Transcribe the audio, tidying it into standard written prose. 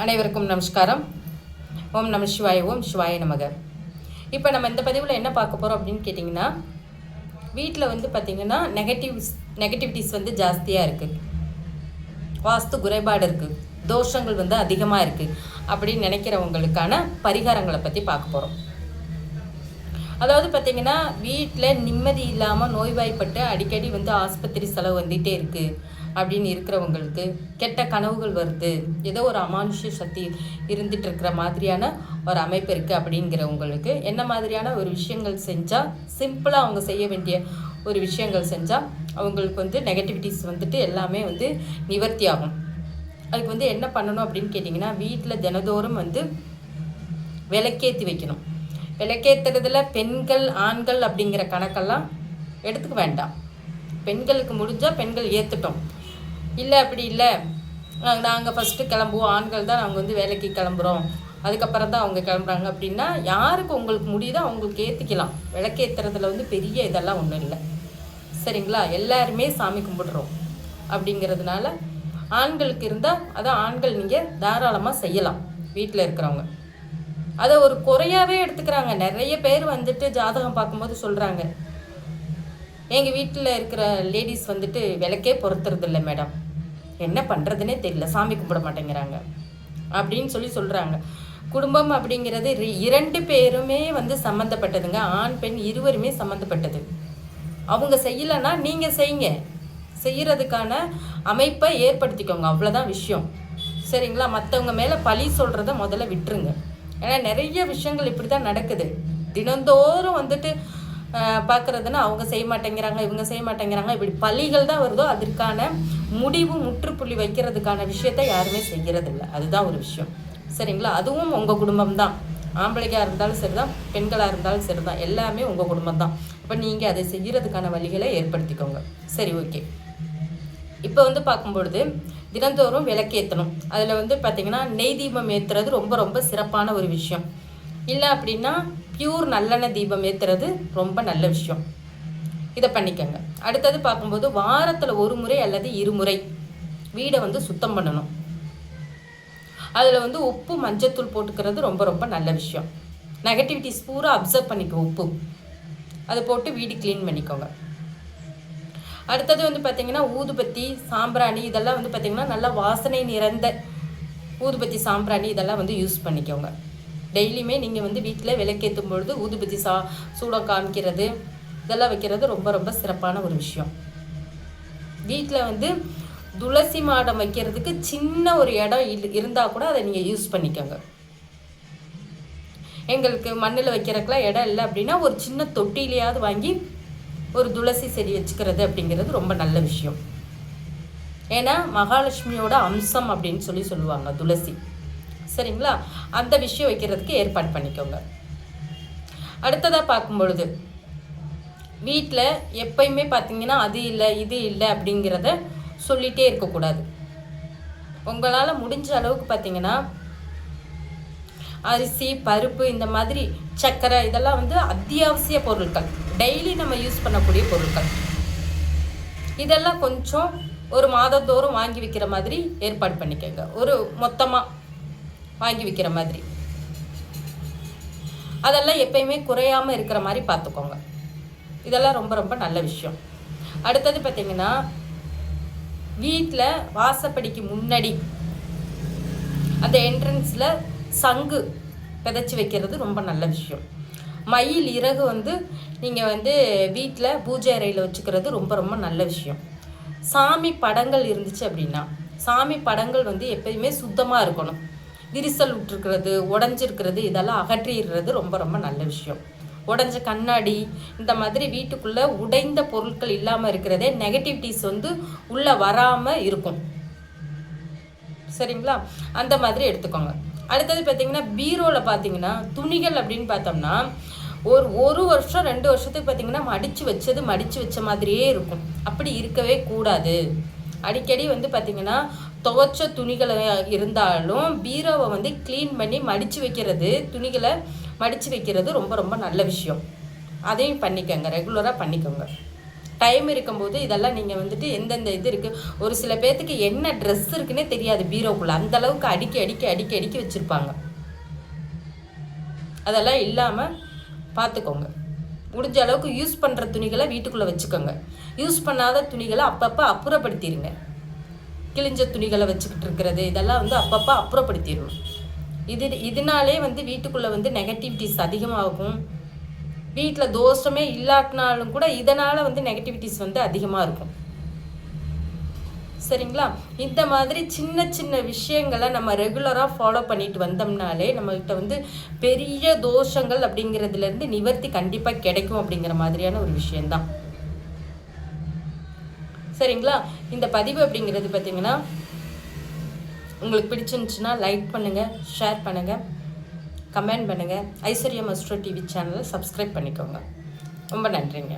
அனைவருக்கும் நமஸ்காரம். ஓம் நம சிவாய, ஓம் சிவாய நமக. இப்போ நம்ம இந்த பதிவில் என்ன பார்க்க போகிறோம் அப்படின்னு கேட்டிங்கன்னா, வீட்டில் வந்து பார்த்திங்கன்னா நெகட்டிவிட்டிஸ் வந்து ஜாஸ்தியாக இருக்குது, வாஸ்து குறைபாடு இருக்குது, தோஷங்கள் வந்து அதிகமாக இருக்குது அப்படின்னு நினைக்கிறவங்களுக்கான பரிகாரங்களை பற்றி பார்க்க போகிறோம். அதாவது பார்த்திங்கன்னா, வீட்டில் நிம்மதி இல்லாமல் நோய்வாய்ப்பட்டு அடிக்கடி வந்து ஆஸ்பத்திரி செலவு வந்துகிட்டே இருக்குது அப்படின்னு இருக்கிறவங்களுக்கு, கெட்ட கனவுகள் வருது, ஏதோ ஒரு அமானுஷ்ய சக்தி இருந்துகிட்டு இருக்கிற மாதிரியான ஒரு அமைப்பு இருக்குது அப்படிங்கிறவங்களுக்கு என்ன மாதிரியான ஒரு விஷயங்கள் செஞ்சால், சிம்பிளாக அவங்க செய்ய வேண்டிய ஒரு விஷயங்கள் செஞ்சால் அவங்களுக்கு வந்து நெகட்டிவிட்டிஸ் வந்துட்டு எல்லாமே வந்து நிவர்த்தி ஆகும். அதுக்கு வந்து என்ன பண்ணணும் அப்படின்னு கேட்டிங்கன்னா, வீட்டில் தினதோறும் வந்து விளக்கேற்றி வைக்கணும். விளக்கேற்றுறதுல பெண்கள் ஆண்கள் அப்படிங்கிற கணக்கெல்லாம் எடுத்துக்க வேண்டாம். பெண்களுக்கு முடிஞ்சால் பெண்கள் ஏற்றுட்டோம், இல்லை அப்படி இல்லை நாங்கள் ஃபஸ்ட்டு கிளம்புவோம், ஆண்கள் தான் நாங்கள் வந்து வேலைக்கு கிளம்புறோம், அதுக்கப்புறம் தான் அவங்க கிளம்புறாங்க அப்படின்னா யாருக்கு உங்களுக்கு முடியுதோ அவங்களுக்கு ஏற்றிக்கலாம். விளக்கேற்றுறதுல வந்து பெரிய இதெல்லாம் ஒன்றும் இல்லை, சரிங்களா? எல்லாருமே சாமி கும்பிடுறோம் அப்படிங்கிறதுனால ஆண்களுக்கு இருந்தால் அதான் ஆண்கள் நீங்கள் தாராளமாக செய்யலாம். வீட்டில் இருக்கிறவங்க அதை ஒரு குறையாகவே எடுத்துக்கிறாங்க. நிறைய பேர் வந்துட்டு ஜாதகம் பார்க்கும்போது சொல்கிறாங்க, எங்கள் வீட்டில் இருக்கிற லேடிஸ் வந்துட்டு விளக்கே பொறுத்துறது இல்லை மேடம், என்ன பண்ணுறதுனே தெரியல, சாமி கும்பிட மாட்டேங்கிறாங்க அப்படின்னு சொல்கிறாங்க. குடும்பம் அப்படிங்கிறது இரண்டு பேருமே வந்து சம்மந்தப்பட்டதுங்க. ஆண் பெண் இருவருமே சம்மந்தப்பட்டது. அவங்க செய்யலைன்னா நீங்கள் செய்யுங்க, செய்கிறதுக்கான அமைப்பை ஏற்படுத்திக்கோங்க, அவ்வளோதான் விஷயம், சரிங்களா? மற்றவங்க மேலே பழி சொல்கிறத முதல்ல விட்டுருங்க. ஏன்னா நிறைய விஷயங்கள் இப்படி தான் நடக்குது. தினந்தோறும் வந்துட்டு பார்க்குறதுன்னா அவங்க செய்ய மாட்டேங்கிறாங்க, இவங்க செய்ய மாட்டேங்கிறாங்க, இப்படி பழிகள் தான் வருதோ அதற்கான முடிவு முற்றுப்புள்ளி வைக்கிறதுக்கான விஷயத்த யாருமே செய்கிறதில்ல. அதுதான் ஒரு விஷயம், சரிங்களா? அதுவும் உங்கள் குடும்பம் தான். ஆம்பளைக்காக இருந்தாலும் சரி தான், பெண்களாக இருந்தாலும் சரி தான், எல்லாமே உங்கள் குடும்பம் தான். அப்போ நீங்கள் அதை செய்கிறதுக்கான வழிகளை ஏற்படுத்திக்கோங்க. சரி, ஓகே. இப்போ வந்து பார்க்கும்பொழுது தினந்தோறும் விளக்கேற்றணும். அதில் வந்து பார்த்திங்கன்னா நெய் தீபம் ஏற்றுறது ரொம்ப ரொம்ப சிறப்பான ஒரு விஷயம். இல்லை அப்படின்னா பியூர் நல்லெண்ணெய் தீபம் ஏற்றுறது ரொம்ப நல்ல விஷயம். இதை பண்ணிக்கோங்க. அடுத்தது பார்க்கும்போது வாரத்தில் ஒரு முறை அல்லது இருமுறை வீடை வந்து சுத்தம் பண்ணணும். அதில் வந்து உப்பு மஞ்சத்தூள் போட்டுக்கிறது ரொம்ப ரொம்ப நல்ல விஷயம். நெகட்டிவிட்டிஸ் பூரா அப்சர்வ் பண்ணிக்கோ, உப்பு அதை போட்டு வீடு க்ளீன் பண்ணிக்கோங்க. அடுத்தது வந்து பார்த்திங்கன்னா ஊதுபத்தி சாம்பிராணி இதெல்லாம் வந்து பார்த்திங்கன்னா நல்லா வாசனை நிறைந்த ஊதுபத்தி சாம்பிராணி இதெல்லாம் வந்து யூஸ் பண்ணிக்கோங்க. டெய்லியுமே நீங்கள் வந்து வீட்டில் விளக்கேற்றும் பொழுது ஊதுபத்தி சூடம் காமிக்கிறது இதெல்லாம் வைக்கிறது ரொம்ப ரொம்ப சிறப்பான ஒரு விஷயம். வீட்டில் வந்து துளசி மாடம் வைக்கிறதுக்கு சின்ன ஒரு இடம் இருந்தால் கூட அதை நீங்கள் யூஸ் பண்ணிக்கோங்க. எங்களுக்கு மண்ணில் வைக்கிறதுக்கெலாம் இடம் இல்லை அப்படின்னா ஒரு சின்ன தொட்டிலையாவது வாங்கி ஒரு துளசி செடி வச்சுக்கிறது அப்படிங்கிறது ரொம்ப நல்ல விஷயம். ஏன்னா மகாலட்சுமியோட அம்சம் அப்படின்னு சொல்லுவாங்க துளசி, சரிங்களா? அந்த விஷயம் வைக்கிறதுக்கு ஏற்பாடு பண்ணிக்கோங்க. அடுத்ததாக பார்க்கும் பொழுது வீட்டில் எப்பயுமே பார்த்தீங்கன்னா அது இல்லை இது இல்லை அப்படிங்கிறத சொல்லிகிட்டே இருக்கக்கூடாது. உங்களால் முடிஞ்ச அளவுக்கு பார்த்தீங்கன்னா அரிசி பருப்பு இந்த மாதிரி சர்க்கரை இதெல்லாம் வந்து அத்தியாவசிய பொருட்கள், டெய்லி நம்ம யூஸ் பண்ணக்கூடிய பொருட்கள். இதெல்லாம் கொஞ்சம் ஒரு மாதந்தோறும் வாங்கி வைக்கிற மாதிரி ஏற்பாடு பண்ணிக்கோங்க. ஒரு மொத்தமாக வாங்கி வைக்கிற மாதிரி அதெல்லாம் எப்பயுமே குறையாமல் இருக்கிற மாதிரி பார்த்துக்கோங்க. இதெல்லாம் ரொம்ப ரொம்ப நல்ல விஷயம். அடுத்தது பார்த்திங்கன்னா வீட்டில் வாசப்படிக்கு முன்னாடி அந்த என்ட்ரன்ஸில் சங்கு விதைச்சி வைக்கிறது ரொம்ப நல்ல விஷயம். மயில் இறகு வந்து நீங்கள் வந்து வீட்டில் பூஜை அறையில் வச்சுக்கிறது ரொம்ப ரொம்ப நல்ல விஷயம். சாமி படங்கள் இருந்துச்சு அப்படின்னா சாமி படங்கள் வந்து எப்பயுமே சுத்தமாக இருக்கணும். விரிசல் விட்டுருக்கிறது உடஞ்சிருக்கிறது இதெல்லாம் அகற்றிடுறது ரொம்ப ரொம்ப நல்ல விஷயம். உடஞ்ச கண்ணாடி இந்த மாதிரி வீட்டுக்குள்ளே உடைந்த பொருட்கள் இல்லாமல் இருக்கிறதே நெகட்டிவிட்டிஸ் வந்து உள்ளே வராமல் இருக்கும், சரிங்களா? அந்த மாதிரி எடுத்துக்கோங்க. அடுத்தது பார்த்திங்கன்னா பீரோவில் பார்த்திங்கன்னா துணிகள் அப்படின்னு பார்த்தோம்னா ஒரு வருஷம் 2 வருஷத்துக்கு பார்த்திங்கன்னா மடித்து வச்ச மாதிரியே இருக்கும். அப்படி இருக்கவே கூடாது. அடிக்கடி வந்து பார்த்திங்கன்னா துவைச்ச துணிகளை இருந்தாலும் பீரோவை வந்து க்ளீன் பண்ணி மடித்து வைக்கிறது, துணிகளை மடித்து வைக்கிறது ரொம்ப ரொம்ப நல்ல விஷயம். அதையும் பண்ணிக்கோங்க, ரெகுலராக பண்ணிக்கோங்க. டைம் இருக்கும்போது இதெல்லாம் நீங்கள் வந்துட்டு எந்தெந்த இது இருக்குது. ஒரு சில பேர்த்துக்கு என்ன ட்ரெஸ் இருக்குன்னே தெரியாது பீரோக்குள்ளே, அந்தளவுக்கு அடுக்கி வச்சுருப்பாங்க. அதெல்லாம் இல்லாமல் பார்த்துக்கோங்க. முடிஞ்ச அளவுக்கு யூஸ் பண்ணுற துணிகளை வீட்டுக்குள்ளே வச்சுக்கோங்க. யூஸ் பண்ணாத துணிகளை அப்பப்போ அப்புறப்படுத்திடுங்க. கிழிஞ்ச துணிகளை வச்சுக்கிட்டு இருக்கிறது இதெல்லாம் வந்து அப்பப்போ அப்புறப்படுத்திடணும். இதனாலே வந்து வீட்டுக்குள்ளே வந்து நெகட்டிவிட்டிஸ் அதிகமாகும். வீட்டில் தோஷமே இல்லாட்டினாலும் கூட இதனால் வந்து நெகட்டிவிட்டிஸ் வந்து அதிகமாக இருக்கும். சரிங்களா? இந்த மாதிரி சின்ன சின்ன விஷயங்களை நம்ம ரெகுலராக ஃபாலோ பண்ணிட்டு வந்தோம்னாலே நம்மகிட்ட வந்து பெரிய தோஷங்கள் அப்படிங்கிறதுலேருந்து நிவர்த்தி கண்டிப்பாக கிடைக்கும் அப்படிங்கிற மாதிரியான ஒரு விஷயந்தான். சரிங்களா? இந்த பதிவு அப்படிங்கிறது பார்த்திங்கன்னா உங்களுக்கு பிடிச்சிருந்துச்சுன்னா லைக் பண்ணுங்கள், ஷேர் பண்ணுங்கள், கமெண்ட் பண்ணுங்கள். ஐஸ்வர்யம் அஸ்ட்ரோ டிவி சேனலை சப்ஸ்கிரைப் பண்ணிக்கோங்க. ரொம்ப நன்றிங்க.